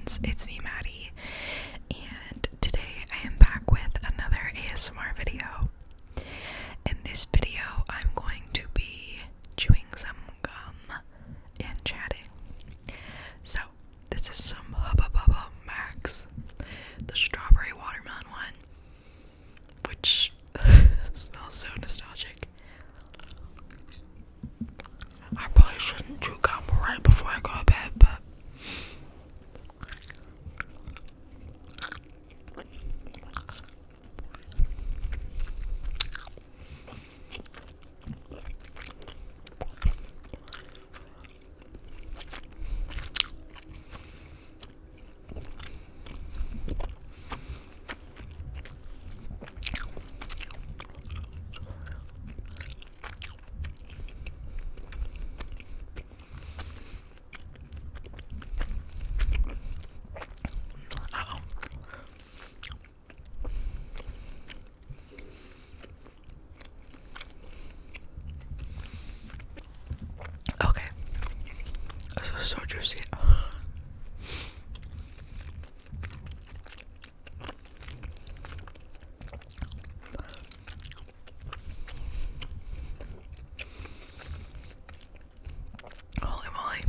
friends, it's me Maddie, and today I am back with another ASMR video. In this video I'm going to be chewing some gum and chatting. So this is some Hubba Bubba Max, the strawberry watermelon one, which smells so nostalgic. I probably shouldn't chew gum right before I go to bed, but okay. This is so juicy. Holy moly.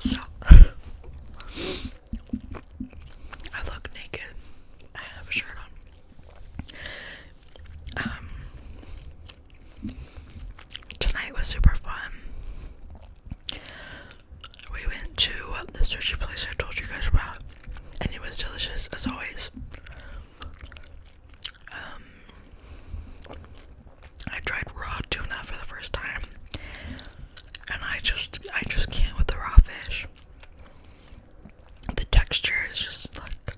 So, I look naked. I have a shirt on. Tonight was super fun. We went to the sushi place I told you guys about, and it was delicious as always. I tried raw tuna for the first time, and I just can't with the raw fish. The texture is just like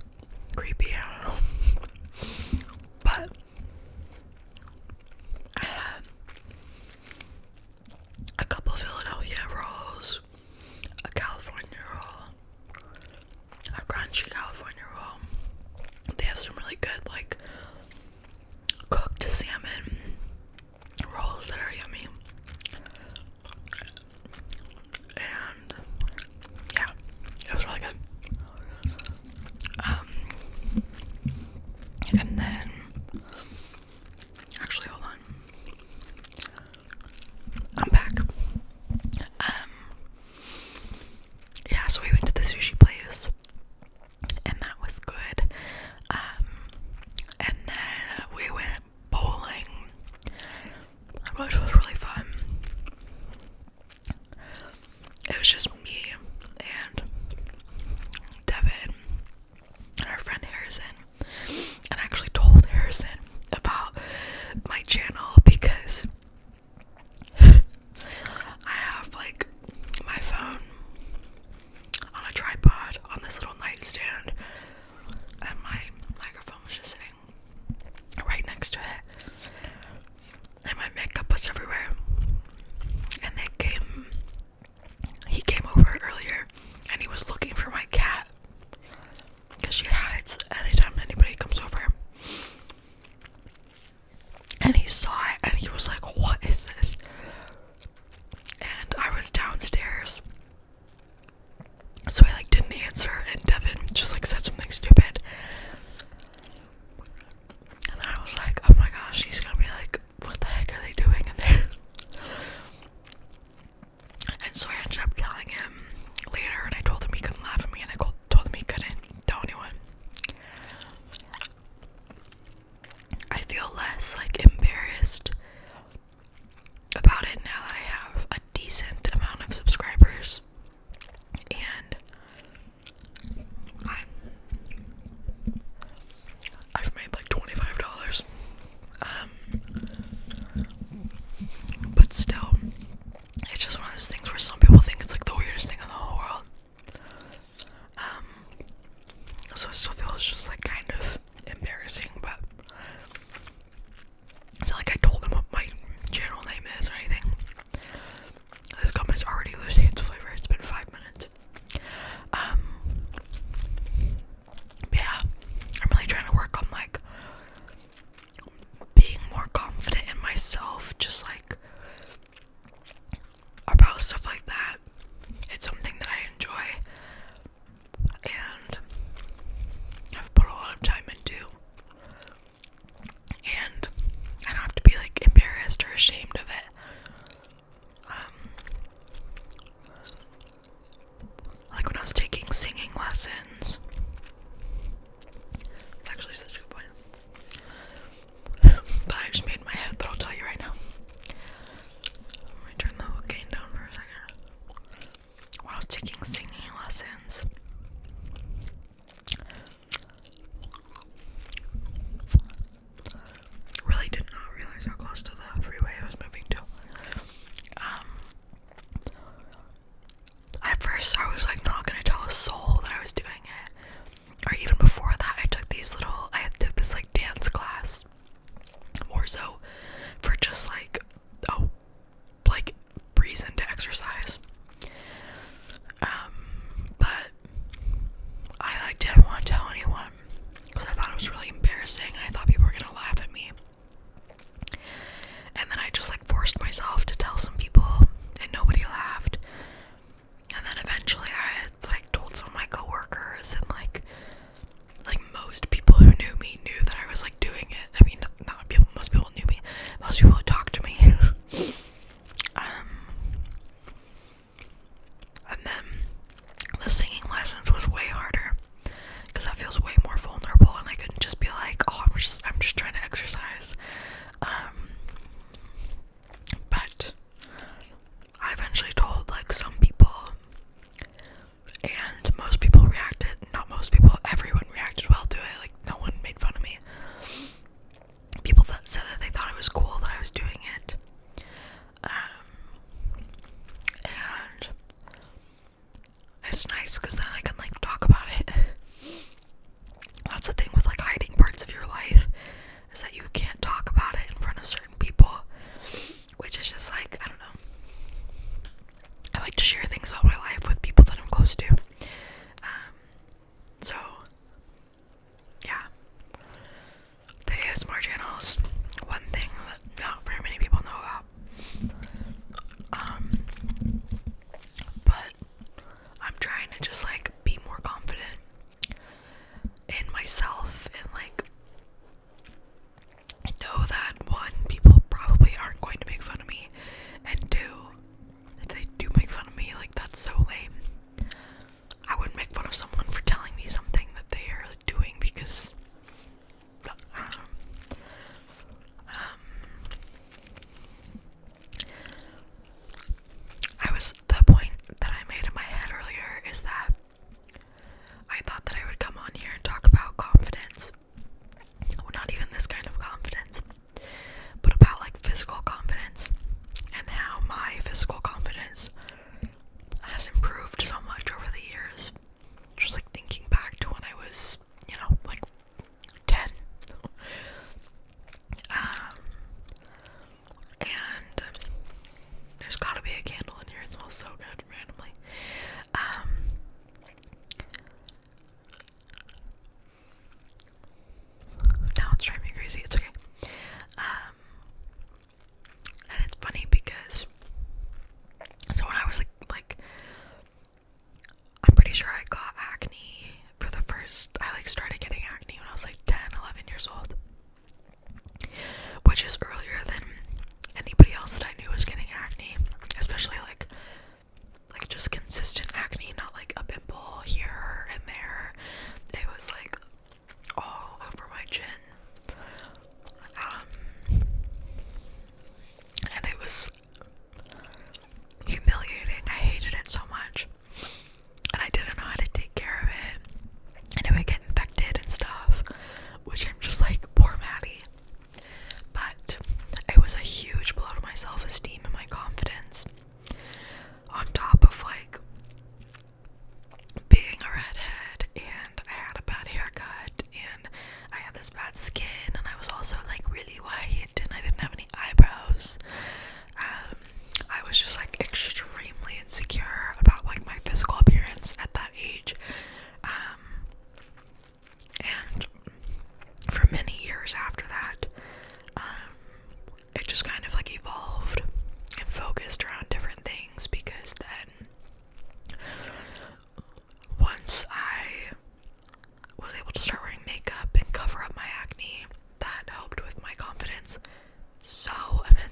creepy, I don't know. But I had a couple Philadelphia rolls, a California roll, a crunchy California roll. They have some really good like cooked salmon rolls that are yummy. And yeah, it was really good. And then actually hold on. I'm back. Yeah, so we went to the sushi place and that was good. And then we went bowling, which was really fun. It was just me and Devin and our friend Harrison. And I actually told Harrison about my channel because I have like my phone on a tripod on this little nightstand, and my microphone was just sitting right next to it, and my makeup was everywhere. And he came over earlier and he was looking for my cat because she hides anytime anybody comes over. And he saw it and he was like, "What is this?" And I was downstairs, so I like didn't answer, and Devin just like said something stupid. And then I was like, oh my gosh, he's gonna be like, what the heck are they doing in there? And so I ended up telling him later, and I told him he couldn't laugh at me, and I told him he couldn't tell anyone. I feel less like embarrassed about it now that I have a decent amount of subscribers, and I've made like $25. But still, it's just one of those things where some people think it's like the weirdest thing in the whole world. So I still feel it's just like kind of embarrassing, but myself just like about stuff like that. It's something that I enjoy and I've put a lot of time into, and I don't have to be like embarrassed or ashamed of it. Like when I was taking singing lessons, it's actually such a good point. But I just made in my head, but I'll tell you right now. Let me turn the gain down for a second. When I was taking singing lessons, really did not realize how close to the freeway I was moving to. At first I was like not gonna tell a soul that I was doing it. Or even before that, I took this like dance class. More so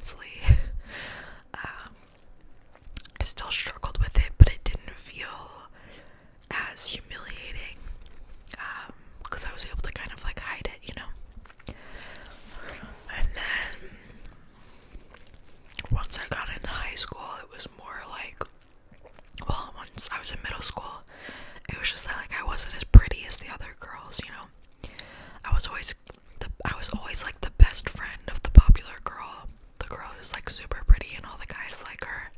immensely. I still struggled with it, but it didn't feel as humiliating, because I was able to kind of like hide it, you know. And then once I got into high school, it was more like, well, once I was in middle school, it was just that like I wasn't as pretty as the other girls, you know. I was always like the best friend of the popular girl, the girl who's like super pretty and all the guys like her.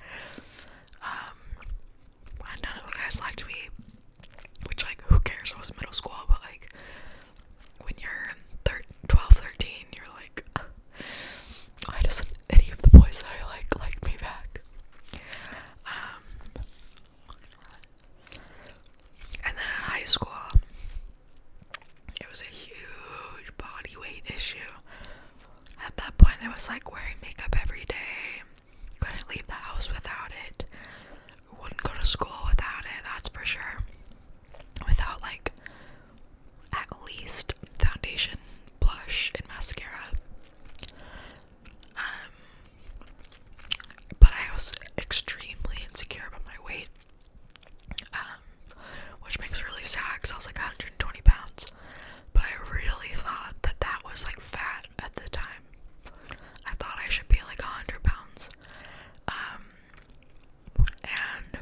And none of the guys liked me, which like who cares? I was in middle school, but like when you're 12, 13, you're like, why doesn't any of the boys that I like me back? And then in high school, it was a huge body weight issue. At that point, it was like wearing makeup every day. Couldn't leave the house without it. Wouldn't go to school without it, that's for sure. Without like at least foundation, blush, and mascara. But I was extremely insecure about my weight. Which makes me really sad because I was like 120 pounds. But I really thought that that was like fat at the time. I thought I should be like 100 pounds. And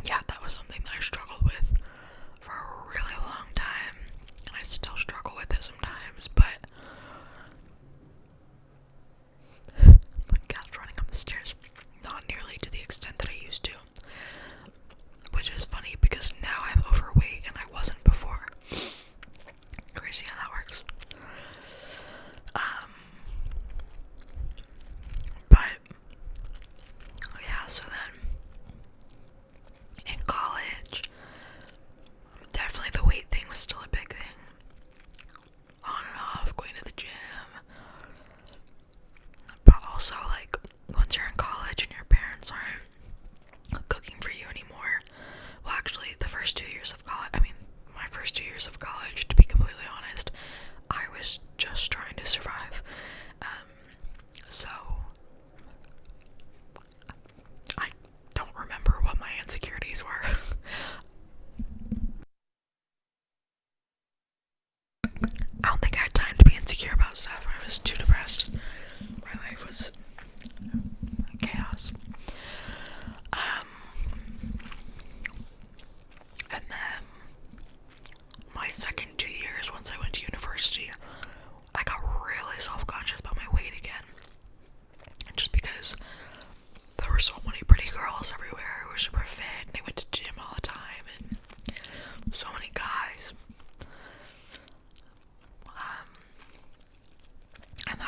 yeah, that was something that I struggled with for a really long time. And I still struggle with it sometimes, but my cat's running up the stairs. Not nearly to the extent that I used to. Which is funny because now I'm overweight and I wasn't before. Crazy how that works. But yeah, so then in college, definitely the weight thing was still a big thing. On and off, going to the gym. But also, like, once you're in college and your parents aren't cooking for you anymore. Well, actually, the first 2 years of college, my first 2 years of college, to be completely honest, I was just trying to survive. So I don't remember what my insecurities were. I don't think I had time to be insecure about stuff. I was too depressed. My life was chaos. And then my second 2 years, once I went to university, I got really self-conscious about my weight again. Just because there were so many pretty girls everywhere who were super fit, and they went to gym all the time, and so many guys. And then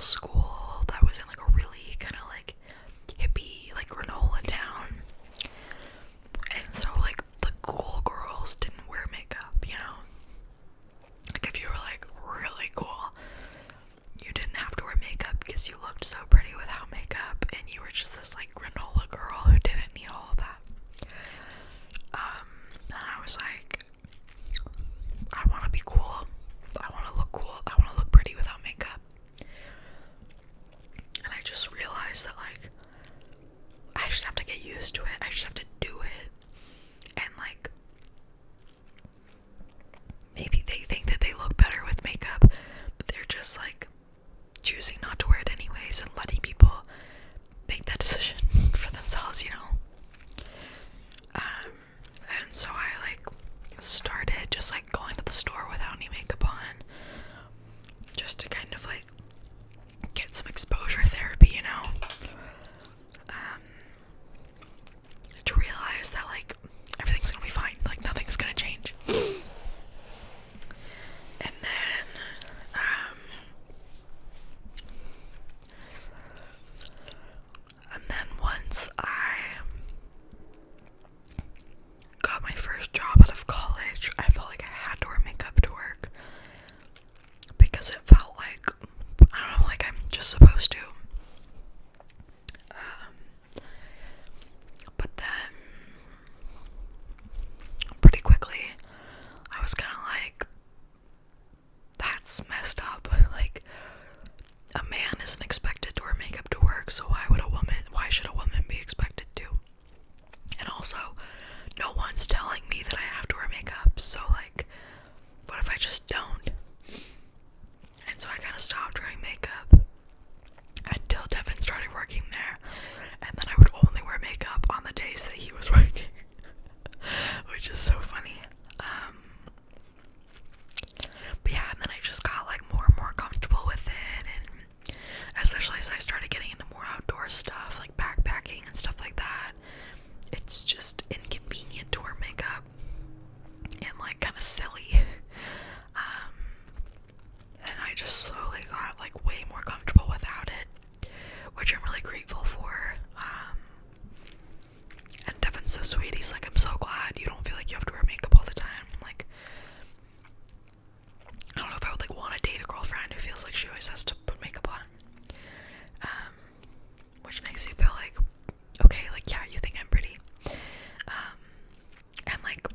school that was in like a really kind of like hippie, like granola town. And so like the cool girls didn't wear makeup, you know? Like if you were like really cool, you didn't have to wear makeup because you looked so pretty without makeup, and you were just this like granola girl who didn't need all of that. And I was like, I want to be cool. I want to look cool. I want to look pretty without makeup. And I just realized that like I just have to get used to it. I just have to do it. And like maybe they think that they look better with makeup, but they're just like choosing not to wear it anyways and letting people make that decision for themselves, you know? And so I like started just like going to the store without any makeup on, just to kind of like get some exposure therapy, you know? To realize that like everything's gonna be fine, like nothing's gonna change. And then once I got my first job out of college, I felt like I had to wear makeup to work because it felt like, I don't know, like I'm just supposed to. But then pretty quickly I was kind of like, that's messed up. Like, a man isn't expected to wear makeup to work, so why should a woman be expected to? And also, no one's telling me that I have to wear makeup, so like, what if I just don't? And so I kind of stopped wearing makeup until Devin started working there, and then I would only wear makeup on the days that he was working, which is so funny. But yeah, and then I just got like more and more comfortable with it, and especially as I started getting into more outdoor stuff like backpacking and stuff like that, it's just inconvenient to wear makeup and like kind of silly. And I just slowly got like way more comfortable without it, which I'm really grateful for. And Devin's so sweet. He's like, I'm so glad you don't feel like you have to wear makeup all the time. Like, I don't know if I would like want to date a girlfriend who feels like she always has to put makeup on. Which makes you feel like, okay, like, yeah, you think I'm pretty. And like,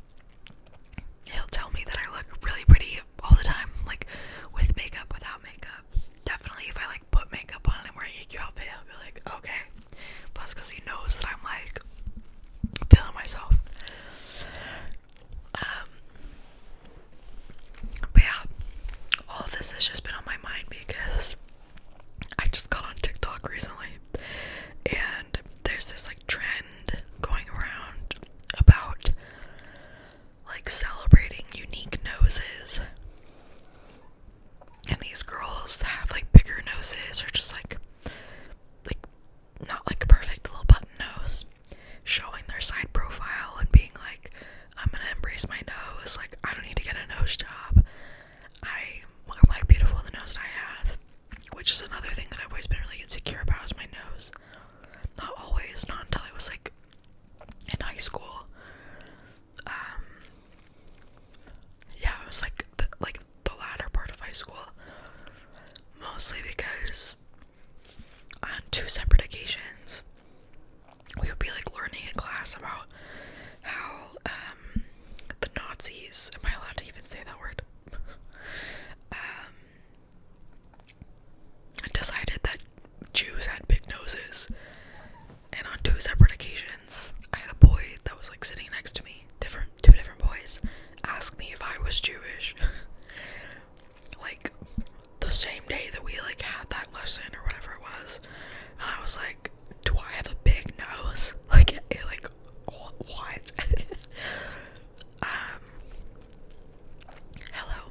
he'll tell me that I look really pretty all the time, like with makeup, without makeup. Definitely if I like put makeup on and I'm wearing a cute outfit, he'll be like, okay. Plus because he knows that I'm like feeling myself. But yeah, all of this has just been on my mind because I just got on TikTok recently, and there's this like trend going around about like celebrating unique noses. And these girls that have like bigger noses, or just like not like a perfect little button nose, showing their side profile and being like, I'm gonna embrace my nose, like I don't need to get a nose job. I'm like beautiful with the nose that I have, which is another thing that I've always been really insecure about, is my nose. Not always, not until I was like in high school. Yeah, it was like the latter part of high school, mostly because on 2 separate occasions we would be like learning in class about how the Nazis, am I allowed to even say that word? Decided that Jews had big noses. And on 2 separate occasions I had a boy that was like sitting next to me, two different boys, ask me if I was Jewish. Like the same day that we like had that lesson or whatever it was. And I was like, do I have a big nose? Like what? Hello.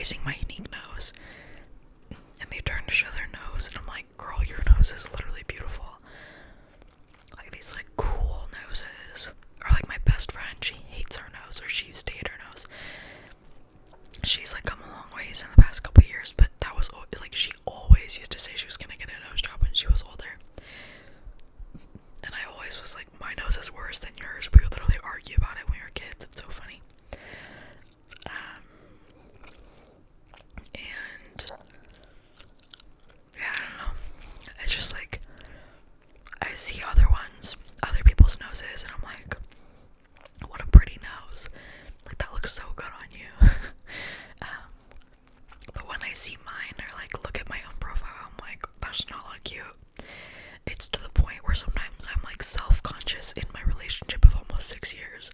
embracing my unique nose. And they turn to show their nose, and I'm like, girl, your nose is literally beautiful. Like, these, like, cool noses. Or, like, my best friend, she hates her nose, or she used to hate her nose. She's, like, come a long ways in the past couple years, but that was always, like, she always used to say she was gonna get a nose job when she was older. And I always was like, my nose is worse than yours. We would literally argue about it when we were kids. It's so funny. And yeah, I don't know. It's just like, I see other people's noses, and I'm like, what a pretty nose. Like, that looks so good on you. But when I see mine, or like look at my own profile, I'm like, that's not like you. It's to the point where sometimes I'm like self-conscious in my relationship of almost 6 years,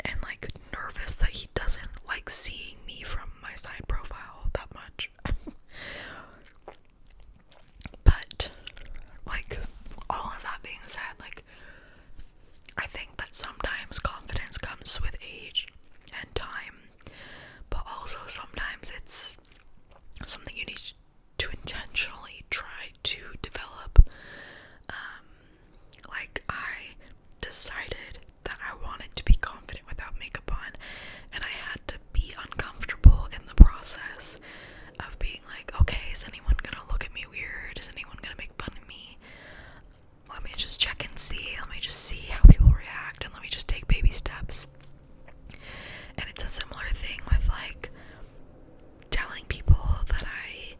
and like nervous that he doesn't like seeing me from my side profile that much. But like, all of that being said, like, I think that sometimes confidence comes with age and time, but also sometimes it's something you need to intentionally try to develop. Like, I decided that I wanted to be confident without makeup on, and I had to be uncomfortable in the process of being like, okay, is anyone gonna look at me weird? Is anyone gonna make fun of me? Let me just check and see. Let me just see how people react, and let me just take baby steps. And it's a similar thing with like telling people that I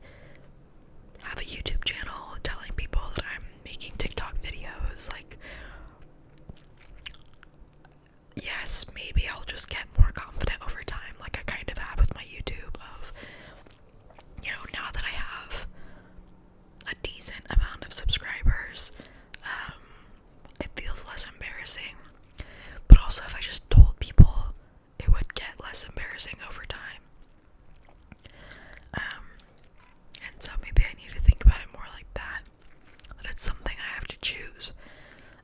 have a YouTube channel, telling people that I'm making TikTok videos. Like, yes, maybe I'll just get more confident over time, like I kind of have with my YouTube, of, you know, now that I have a decent amount of subscribers, it feels less embarrassing. But also, if I just told people, it would get less embarrassing over time. And so maybe I need to think about it more like that. That it's something I have to choose.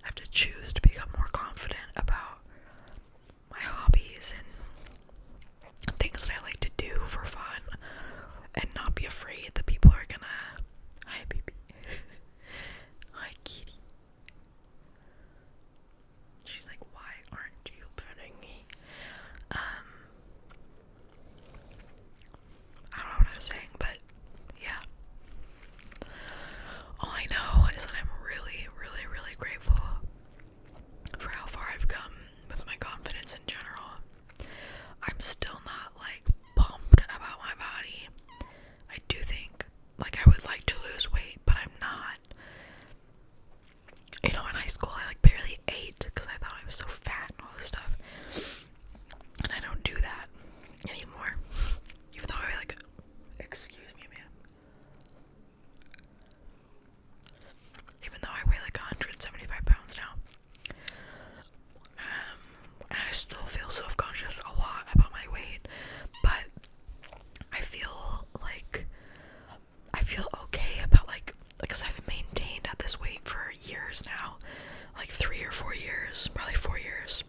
I have to choose to become more confident about my hobbies and things that I like to do for fun, and not be afraid that people are gonna, hi baby, hi kitty. She's like, why aren't you petting me? I don't know what I was saying, but yeah. All I know is that I'm really, really, really grateful for how far I've come with my confidence in general. I'm still not like pumped about my body. I do think like I would like to lose weight, but I'm not. You know, in high school I like barely ate because I thought I was so fat and all this stuff. And I don't do that anymore. Even though I like, excuse me, man. Even though I weigh like 175 pounds now. And I still feel self-conscious a lot about my weight. But I feel okay about like, because I've maintained at this weight for years now. Like 3 or 4 years, probably 4 years.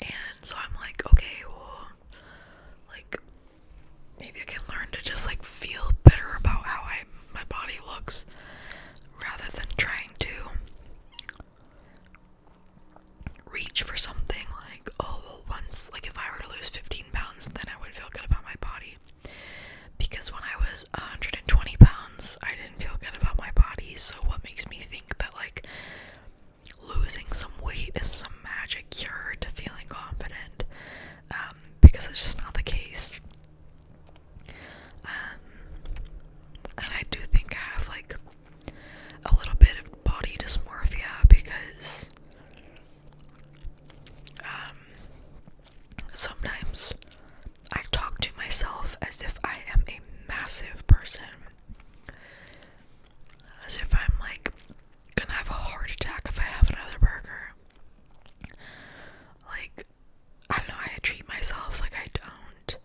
And so I'm like, okay, well, like, maybe I can learn to just like feel better about how my body looks, rather than trying to reach for something like, oh, well, once, like if I were to lose 15 pounds, then I would feel good about my body. Because when I was 120 pounds, I didn't feel good about my body. So what makes me think that like losing some weight is some magic cure to feeling confident? Because it's just not the case. And I do think I have like a little bit of body dysmorphia, because sometimes I talk to myself as if I am a massive person, as if I'm like gonna have a heart attack if I have another burger. Like, I don't know, I treat myself like I don't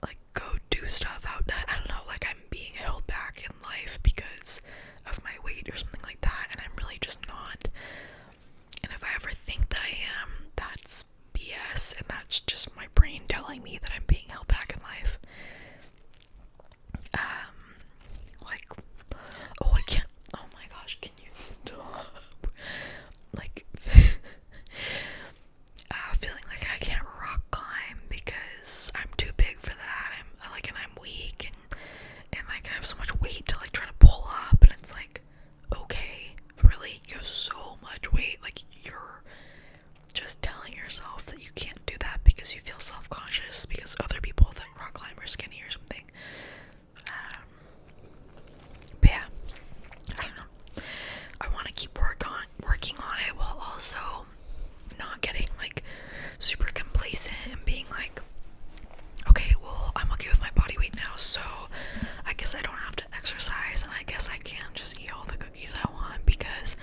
like go do stuff out that, I don't know, like I'm being held back in life because of my weight or something like that, and I'm really just not. And if I ever think that I am, that's BS. guess, and that's just my brain telling me that I'm being held back in life. Like, oh, I can't, oh my gosh, can you stop? Like, feeling like I can't rock climb because I'm too big for that. I'm weak, and like I have so much weight to like try to pull up, and it's like, okay, really, you have so much weight, like you're just telling yourself that you can't do that because you feel self-conscious because other people that rock climb are skinny or something. But yeah, I don't know. I want to keep working on it while also not getting like super complacent and being like, okay, well, I'm okay with my body weight now, so I guess I don't have to exercise, and I guess I can just eat all the cookies I want because